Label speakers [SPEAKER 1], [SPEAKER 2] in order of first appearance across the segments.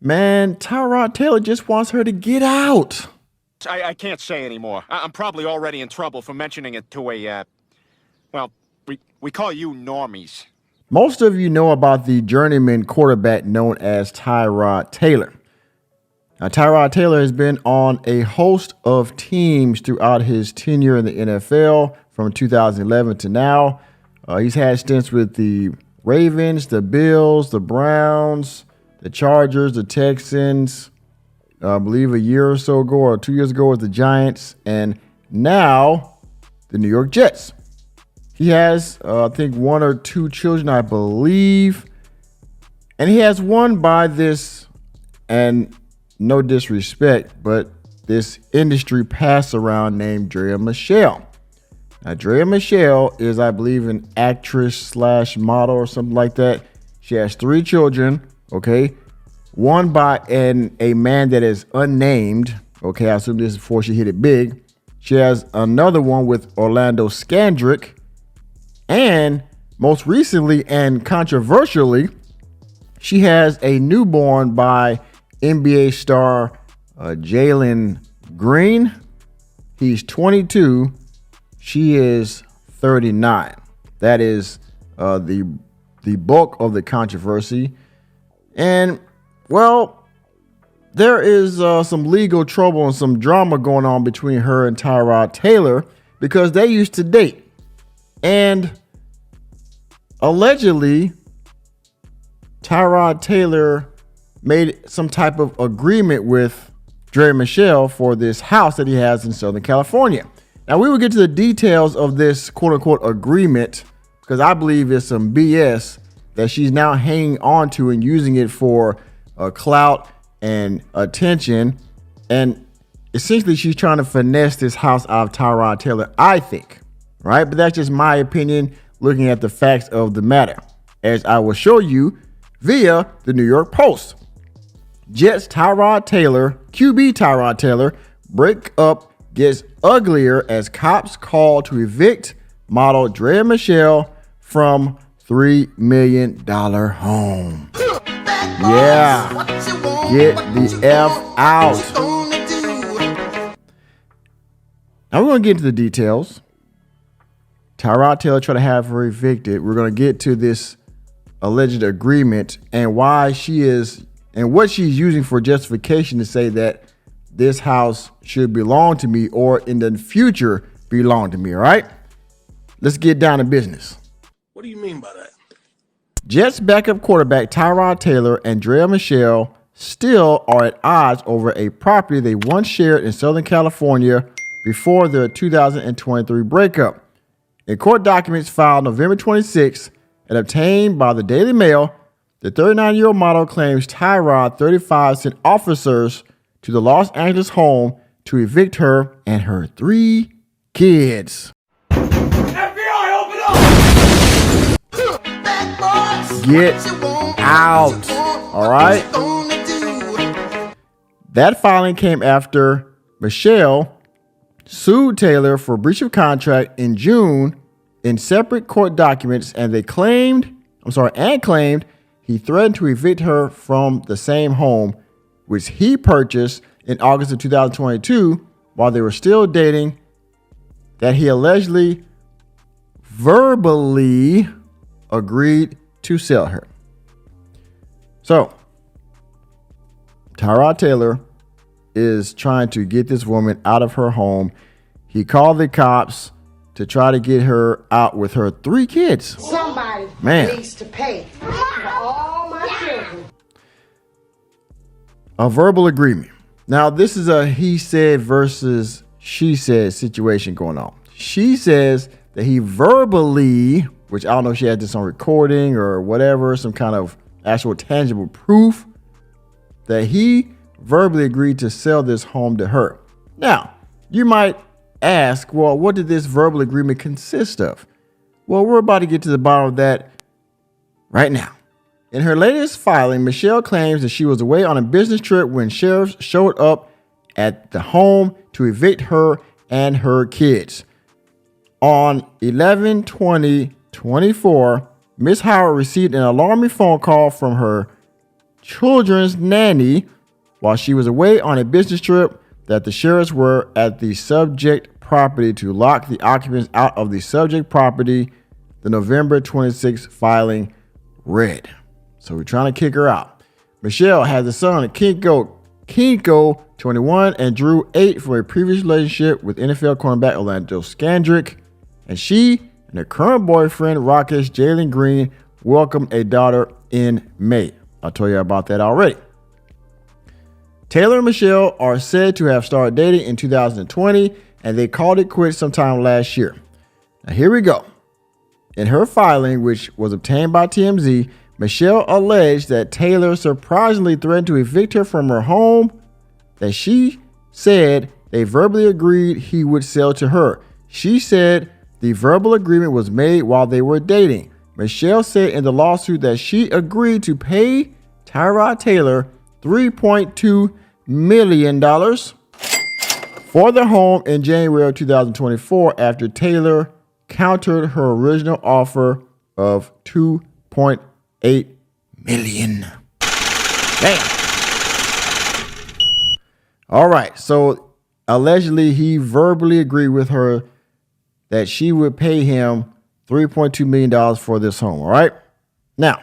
[SPEAKER 1] Man, Tyrod Taylor just wants her to get out.
[SPEAKER 2] I can't say anymore. I'm probably already in trouble for mentioning it to well, we call you normies.
[SPEAKER 1] Most of you know about the journeyman quarterback known as Tyrod Taylor. Now, Tyrod Taylor has been on a host of teams throughout his tenure in the NFL from 2011 to now. He's had stints with the Ravens, the Bills, the Browns, the Chargers, the Texans, I believe a year or so ago or 2 years ago was the Giants, and now the New York Jets. He has, I think, one or two children, I believe, and he has won by this, and no disrespect, but this industry pass around named Draya Michele. Now, Draya Michele is, I believe, an actress / model or something like that. She has 3 children, okay? One by a man that is unnamed. Okay, I assume this is before she hit it big. She has another one with Orlando Scandrick. And most recently and controversially, she has a newborn by NBA star Jalen Green. He's 22. She is 39. That is the bulk of the controversy. And well, there is some legal trouble and some drama going on between her and Tyrod Taylor because they used to date. And allegedly, Tyrod Taylor made some type of agreement with Draya Michele for this house that he has in Southern California. Now, we will get to the details of this quote-unquote agreement because I believe it's some BS that she's now hanging on to and using it for clout and attention, and essentially she's trying to finesse this house out of Tyrod Taylor, I think, right? But that's just my opinion looking at the facts of the matter, as I will show you via the New York Post. Jets Tyrod Taylor, QB Tyrod Taylor, breakup gets uglier as cops call to evict model Draya Michele from $3 million home. Yeah, get the F out. Now we're going to get into the details. Tyrod Taylor tried to have her evicted. We're going to get to this alleged agreement and why she is and what she's using for justification to say that this house should belong to me or in the future belong to me. All right, let's get down to business.
[SPEAKER 3] What do you mean by that?
[SPEAKER 1] Jets backup quarterback Tyrod Taylor and Draya Michele still are at odds over a property they once shared in Southern California before their 2023 breakup. In court documents filed November 26 and obtained by the Daily Mail, the 39-year-old model claims Tyrod 35 sent officers to the Los Angeles home to evict her and her 3 kids.
[SPEAKER 3] FBI, open up!
[SPEAKER 1] Get out. All right. That filing came after Michele sued Taylor for breach of contract in June in separate court documents, and claimed he threatened to evict her from the same home, which he purchased in August of 2022 while they were still dating, that he allegedly verbally agreed to sell her. So, Tyrod Taylor is trying to get this woman out of her home. He called the cops to try to get her out with her 3 kids.
[SPEAKER 4] Somebody needs to pay for all my children.
[SPEAKER 1] A verbal agreement. Now, this is a he said versus she said situation going on. She says that he verbally, which I don't know if she had this on recording or whatever, some kind of actual tangible proof, that he verbally agreed to sell this home to her. Now, you might ask, well, what did this verbal agreement consist of? Well, we're about to get to the bottom of that right now. In her latest filing, Michele claims that she was away on a business trip when sheriffs showed up at the home to evict her and her kids. On 11/20/24, Ms. Howard received an alarming phone call from her children's nanny while she was away on a business trip, that the sheriffs were at the subject property to lock the occupants out of the subject property. The November 26th filing read. So we're trying to kick her out. Michele has a son, Kinko, 21, and Drew, 8, from a previous relationship with NFL cornerback Orlando Scandrick. And she and her current boyfriend, Rakesh Jalen Green, welcomed a daughter in May. I told you about that already. Taylor and Michele are said to have started dating in 2020, and they called it quits sometime last year. Now here we go. In her filing, which was obtained by TMZ, Michele alleged that Taylor surprisingly threatened to evict her from her home, that she said they verbally agreed he would sell to her. She said the verbal agreement was made while they were dating. Michele said in the lawsuit that she agreed to pay Tyrod Taylor $3.2 million for the home in January of 2024 after Taylor countered her original offer of $2.8 million. Damn. All right, so allegedly he verbally agreed with her that she would pay him $3.2 million for this home, all right? Now,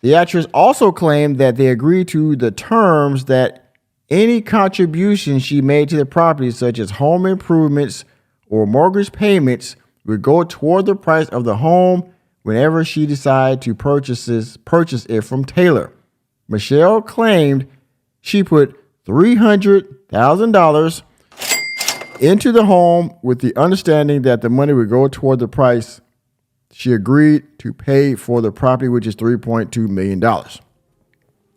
[SPEAKER 1] the actress also claimed that they agreed to the terms that any contribution she made to the property, such as home improvements or mortgage payments, would go toward the price of the home whenever she decided to purchase it from Taylor. Michele claimed she put $300,000 into the home with the understanding that the money would go toward the price she agreed to pay for the property, which is $3.2 million.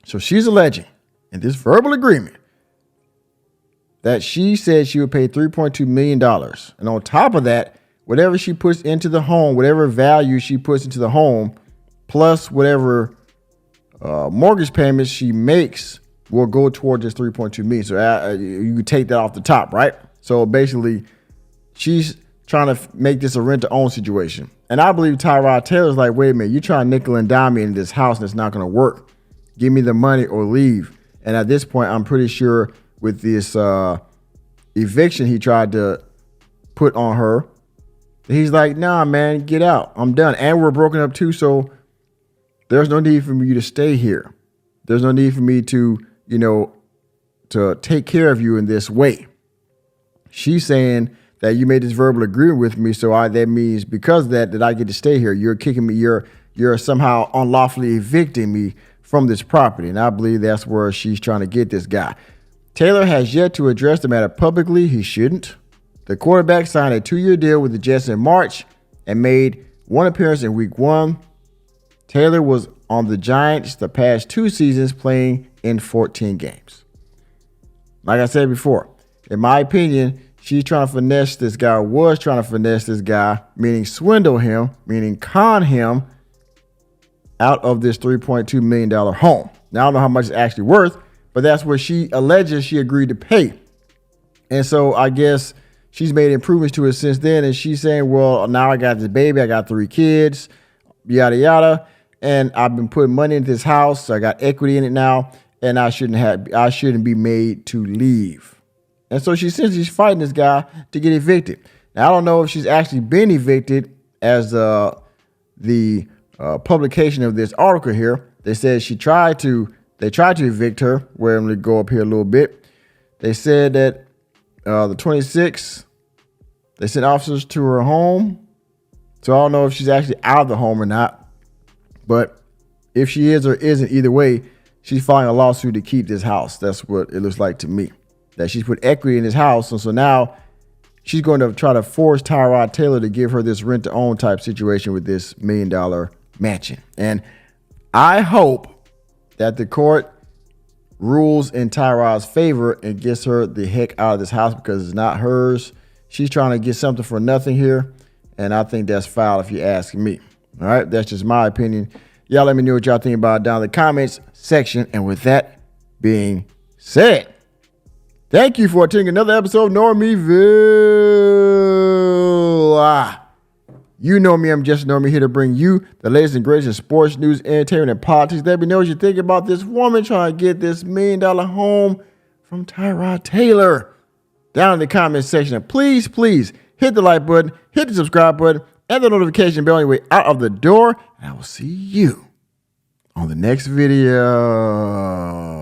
[SPEAKER 1] So she's alleging in this verbal agreement that she said she would pay $3.2 million. And on top of that, whatever she puts into the home, whatever value she puts into the home, plus whatever mortgage payments she makes will go toward this $3.2 million. So you could take that off the top, right? So basically, she's trying to make this a rent-to-own situation. And I believe Tyrod Taylor's like, wait a minute, you're trying to nickel and dime me in this house and it's not going to work. Give me the money or leave. And at this point, I'm pretty sure with this eviction he tried to put on her, he's like, nah, man, get out. I'm done. And we're broken up too, so there's no need for you to stay here. There's no need for me to, to take care of you in this way. She's saying that you made this verbal agreement with me, so that means because of that I get to stay here. You're kicking me. You're somehow unlawfully evicting me from this property. And I believe that's where she's trying to get this guy. Taylor has yet to address the matter publicly. He shouldn't. The quarterback signed a 2-year deal with the Jets in March and made one appearance in Week 1. Taylor was on the Giants the past 2 seasons, playing in 14 games. Like I said before, in my opinion, she's trying to finesse this guy, was trying to finesse this guy, meaning swindle him, meaning con him out of this $3.2 million home. Now, I don't know how much it's actually worth, but that's what she alleges she agreed to pay. And so I guess she's made improvements to it since then. And she's saying, well, now I got this baby. I got 3 kids, yada, yada. And I've been putting money into this house. So I got equity in it now. And I shouldn't be made to leave. And so she says she's fighting this guy to get evicted. Now, I don't know if she's actually been evicted as the publication of this article here. They said they tried to evict her. Where I'm going to go up here a little bit. They said that the 26th, they sent officers to her home. So I don't know if she's actually out of the home or not. But if she is or isn't, either way, she's filing a lawsuit to keep this house. That's what it looks like to me. That she's put equity in this house. And so now she's going to try to force Tyrod Taylor to give her this rent-to-own type situation with this $1 million mansion. And I hope that the court rules in Tyrod's favor and gets her the heck out of this house because it's not hers. She's trying to get something for nothing here. And I think that's foul if you ask me. All right, that's just my opinion. Y'all let me know what y'all think about it down in the comments section. And with that being said, thank you for attending another episode of Normieville. You know me, I'm just Normieville, here to bring you the latest and greatest in sports, news, entertainment, and politics. Let me know what you think about this woman trying to get this $1 million home from Tyrod Taylor down in the comment section. And please hit the like button, hit the subscribe button, and the notification bell on your way out of the door. And I will see you on the next video.